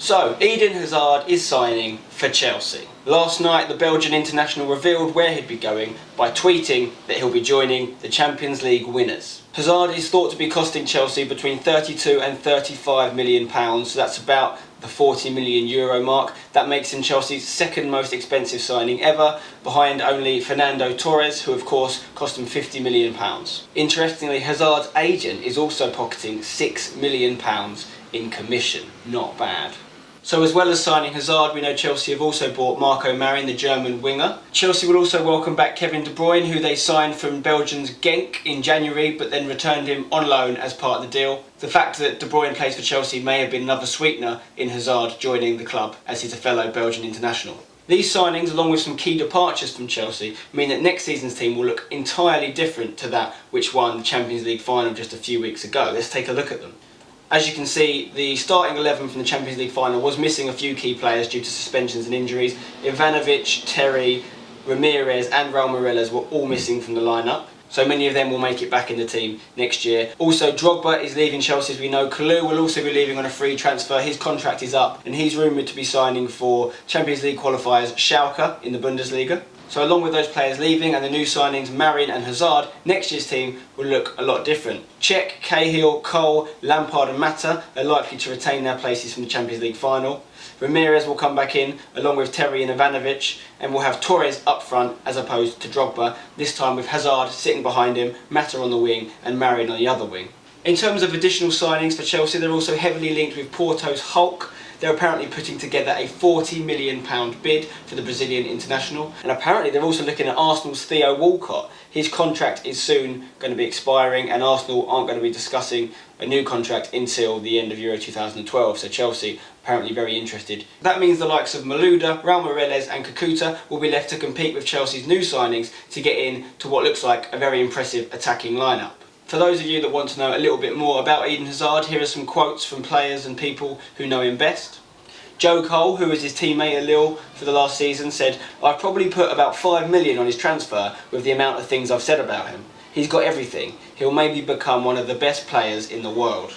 So, Eden Hazard is signing for Chelsea. Last night, the Belgian international revealed where he'd be going by tweeting that he'll be joining the Champions League winners. Hazard is thought to be costing Chelsea between £32 and £35 million, so that's about the €40 million mark. That makes him Chelsea's second most expensive signing ever, behind only Fernando Torres, who of course cost him £50 million. Interestingly, Hazard's agent is also pocketing £6 million in commission. Not bad. So as well as signing Hazard, we know Chelsea have also bought Marco Marin, the German winger. Chelsea will also welcome back Kevin De Bruyne, who they signed from Belgium's Genk in January, but then returned him on loan as part of the deal. The fact that De Bruyne plays for Chelsea may have been another sweetener in Hazard joining the club, as he's a fellow Belgian international. These signings, along with some key departures from Chelsea, mean that next season's team will look entirely different to that which won the Champions League final just a few weeks ago. Let's take a look at them. As you can see, the starting 11 from the Champions League final was missing a few key players due to suspensions and injuries. Ivanovic, Terry, Ramirez and Raul Meireles were all missing from the lineup, so many of them will make it back in the team next year. Also, Drogba is leaving Chelsea, as we know. Kalou will also be leaving on a free transfer. His contract is up and he's rumoured to be signing for Champions League qualifiers Schalke in the Bundesliga. So along with those players leaving and the new signings Marin and Hazard, next year's team will look a lot different. Cech, Cahill, Cole, Lampard and Mata are likely to retain their places from the Champions League final. Ramirez will come back in along with Terry and Ivanovic, and we'll have Torres up front as opposed to Drogba, this time with Hazard sitting behind him, Mata on the wing and Marin on the other wing. In terms of additional signings for Chelsea, they're also heavily linked with Porto's Hulk. They're apparently putting together a £40 million bid for the Brazilian international. And apparently they're also looking at Arsenal's Theo Walcott. His contract is soon going to be expiring and Arsenal aren't going to be discussing a new contract until the end of Euro 2012. So Chelsea apparently very interested. That means the likes of Malouda, Raul Meireles and Kakuta will be left to compete with Chelsea's new signings to get in to what looks like a very impressive attacking lineup. For those of you that want to know a little bit more about Eden Hazard, here are some quotes from players and people who know him best. Joe Cole, who was his teammate at Lille for the last season, said, "I've probably put about £5 million on his transfer with the amount of things I've said about him. He's got everything. He'll maybe become one of the best players in the world."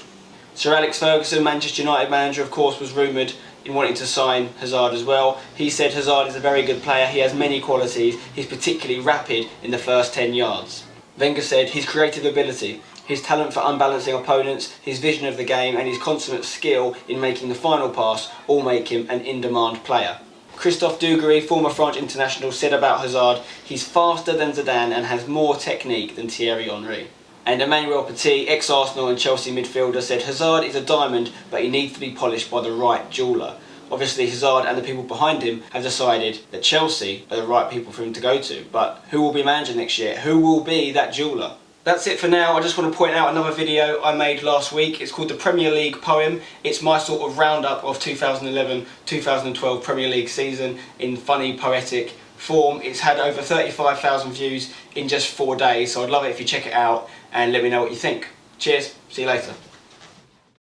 Sir Alex Ferguson, Manchester United manager, of course, was rumoured in wanting to sign Hazard as well. He said Hazard is a very good player, he has many qualities, he's particularly rapid in the first 10 yards. Wenger said his creative ability, his talent for unbalancing opponents, his vision of the game and his consummate skill in making the final pass all make him an in-demand player. Christophe Dugarry, former French international, said about Hazard, "He's faster than Zidane and has more technique than Thierry Henry." And Emmanuel Petit, ex-Arsenal and Chelsea midfielder, said Hazard is a diamond but he needs to be polished by the right jeweller. Obviously Hazard and the people behind him have decided that Chelsea are the right people for him to go to, but who will be manager next year? Who will be that jeweller? That's it for now. I just want to point out another video I made last week. It's called the Premier League Poem. It's my sort of roundup of 2011-2012 Premier League season in funny, poetic form. It's had over 35,000 views in just 4 days, so I'd love it if you check it out and let me know what you think. Cheers, see you later.